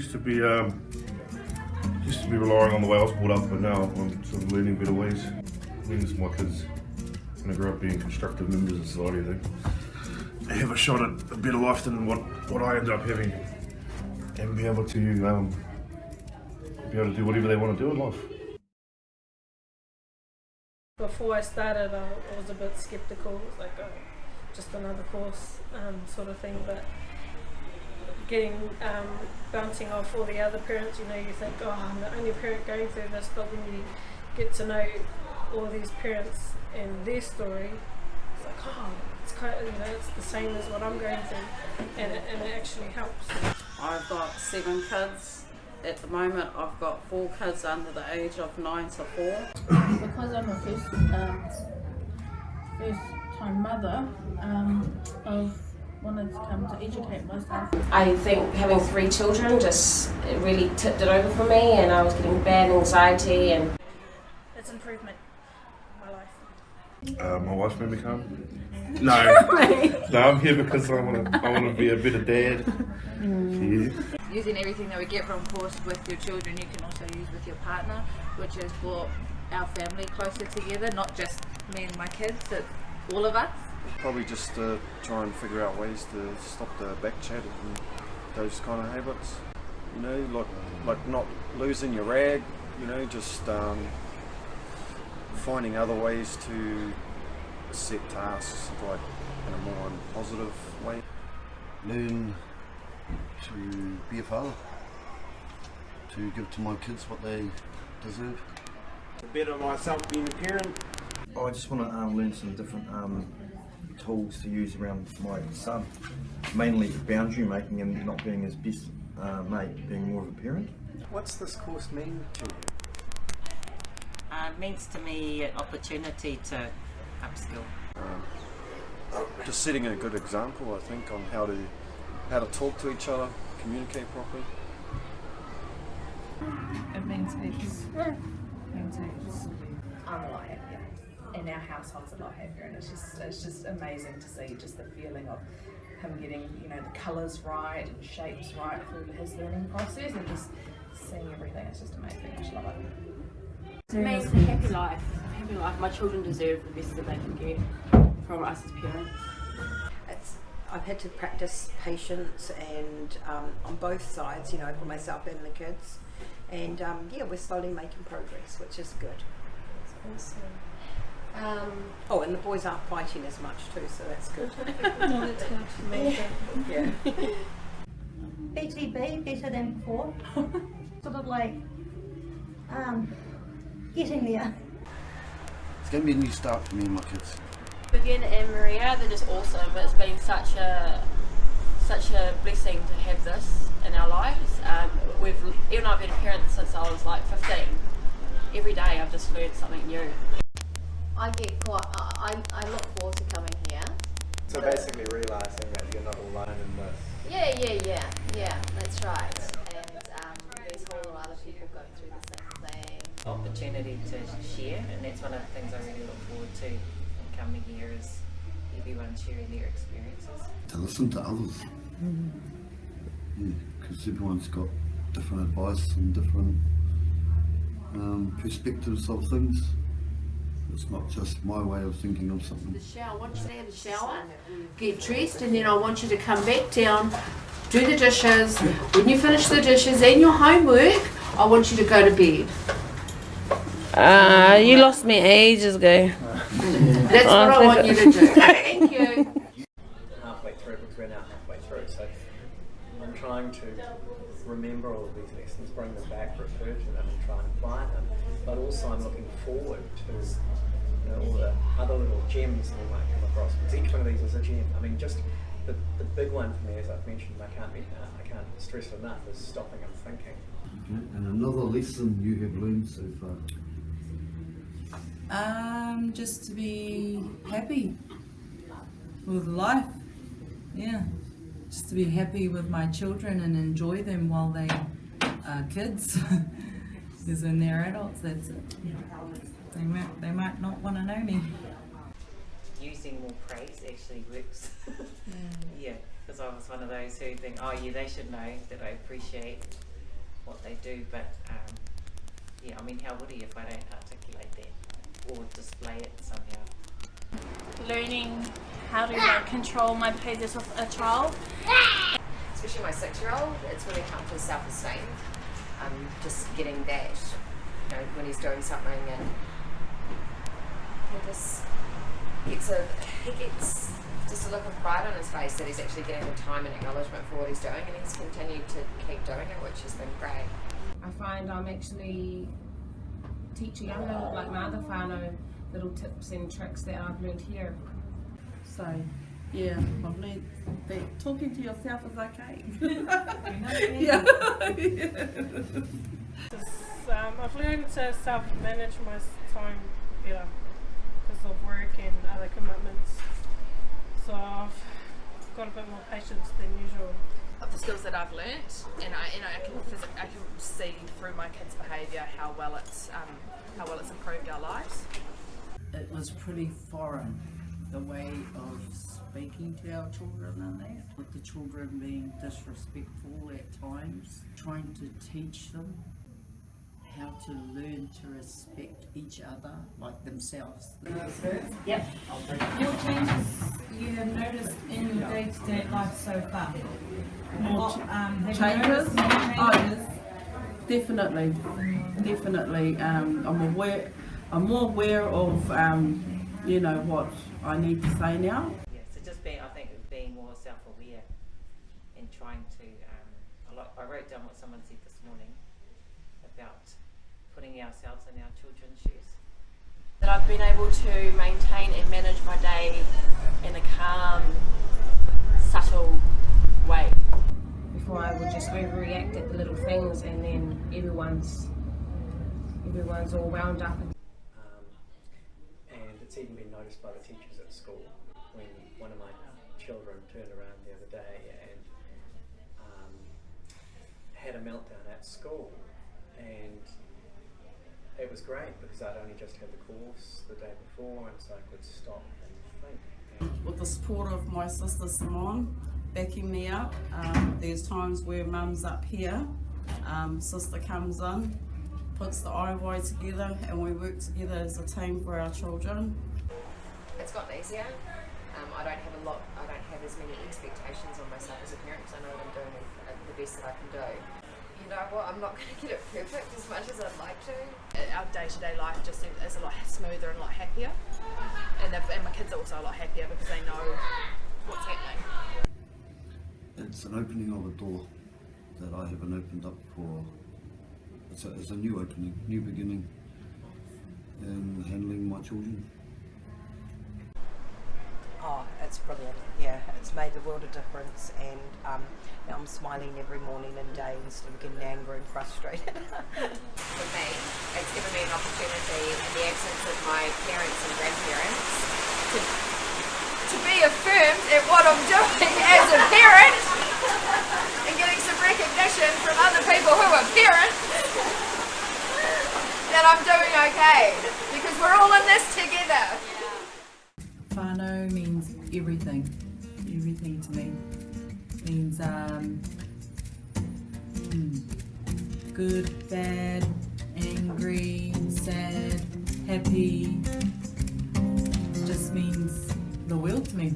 Used to be relying on the way I was brought up, but now I'm sort of learning better ways. Means my kids going to grow up being constructive members of society. They have a shot at a better life than what I ended up having, and be able to do whatever they want to do in life. Before I started, I was a bit skeptical. It was like, just another course sort of thing, but getting bouncing off all the other parents, you think, I'm the only parent going through this, but when you get to know all these parents and their story, it's like, it's kind of, it's the same as what I'm going through, and it actually helps. I've got 7 kids. At the moment, I've got 4 kids under the age of 9 to 4. Because I'm a first time mother, I've wanted to come to educate myself. I think having 3 children just really tipped it over for me, and I was getting bad anxiety and It's improvement in my life. My wife made me come. No, I'm here because I want to be a better dad. Using everything that we get from course with your children, you can also use with your partner, which has brought our family closer together, not just me and my kids, but all of us. Probably just to try and figure out ways to stop the back chat and those kind of habits. Like not losing your rag, just finding other ways to set tasks like in a more positive way. Learn to be a father, to give to my kids what they deserve. To better myself being a parent. I just want to learn some different tools to use around my son, mainly boundary making and not being his best mate, being more of a parent. What's this course mean to you? It means to me an opportunity to upskill. Just setting a good example, I think, on how to talk to each other, communicate properly. It means heaps. I'm a lot happier, and our household's a lot happier, and it's just amazing to see just the feeling of him getting the colours right and shapes right through his learning process, and just seeing everything. It's just amazing. I just love it. to me it's a happy life. Happy life. My children deserve the best that they can get from us as parents. I've had to practice patience and on both sides, for myself and the kids, and we're slowly making progress, which is good. Awesome. And the boys aren't fighting as much too, so that's good. No, that's good for me. Yeah. BTB, better than before. Sort of like getting there. It's going to be a new start for me and my kids. Vivian and Maria, they're just awesome. It's been such a blessing to have this in our lives. Even I've been a parent since I was like 15. Every day I've just learned something new. I look forward to coming here. So basically realising that you're not alone in this. Yeah, that's right. And there's a whole lot of people going through the same thing. Opportunity to share, and that's one of the things I really look forward to in coming here, is everyone sharing their experiences. To listen to others. Because everyone's got different advice and different perspectives of things. It's not just my way of thinking of something. The shower, I want you to have a shower, get dressed, and then I want you to come back down, do the dishes. When you finish the dishes and your homework, I want you to go to bed. You lost me ages ago. That's what I want you to do. Thank you. Halfway through, because we're now halfway through, so I'm trying to remember all of these lessons, bring them back, refer to them and try and apply them, but also I'm looking forward to all the other little gems that we might come across, because each one of these is a gem. I mean, just the big one for me, as I've mentioned, I can't stress enough, is stopping and thinking. Okay. And another lesson you have learned so far? Just to be happy with life. Yeah. Just to be happy with my children and enjoy them while they are kids. Because when they're adults, that's it. They might not want to know me. Using more praise actually works. Yeah, because I was one of those who think, they should know that I appreciate what they do, but yeah, I mean, how would he if I don't articulate that or display it somehow? Learning how to like control my behaviours with a child. Especially my 6-year-old, it's really helped his self-esteem. Just getting that, you know, when he's doing something and he gets just a look of pride on his face that he's actually getting the time and acknowledgement for what he's doing, and he's continued to keep doing it, which has been great. I find I'm actually teaching younger, like my other whānau, little tips and tricks that I've learned here. So, yeah, I've learned that talking to yourself is okay. Yeah. I've learned to self-manage my time better because of work and other commitments. So I've got a bit more patience than usual. Of the skills that I've learnt, and I can see through my kids' behaviour how well it's improved our lives. It was pretty foreign, the way of speaking to our children and that, with the children being disrespectful at times, trying to teach them how to learn to respect each other like themselves. Yep. What changes you have noticed in your day-to-day life so far? Changes? Oh, definitely. I'm more aware of you know, what I need to say now. Yeah, so just being more self-aware and trying to, I wrote down what someone said this morning about putting ourselves in our children's shoes. That I've been able to maintain and manage my day in a calm, subtle way. Before I would just overreact at the little things, and then everyone's all wound up. And it's even been noticed by the teachers at school when one of my children turned around the other day and had a meltdown at school, and it was great because I'd only just had the course the day before, and so I could stop and think. With the support of my sister Simone backing me up, there's times where mum's up here, sister comes in, puts the IY together, and we work together as a team for our children. It's gotten easier. I don't have as many expectations on myself as a parent, because I know that I'm doing the best that I can do. You know what, I'm not going to get it perfect as much as I'd like to. Our day-to-day life just is a lot smoother and a lot happier, and my kids are also a lot happier because they know what's happening. It's an opening of a door that I haven't opened up for. It's a new opening, new beginning in handling my children. Oh, it's brilliant. Yeah, it's made the world a difference, and now I'm smiling every morning and day instead of getting angry and frustrated. For me, it's given me an opportunity in the absence of my parents and grandparents to be affirmed at what I'm doing as a parent and getting some recognition from other people who are parents that I'm doing okay, because we're all in this together. Whānau means everything to me. It means good, bad, angry, sad, happy. It just means the world to me.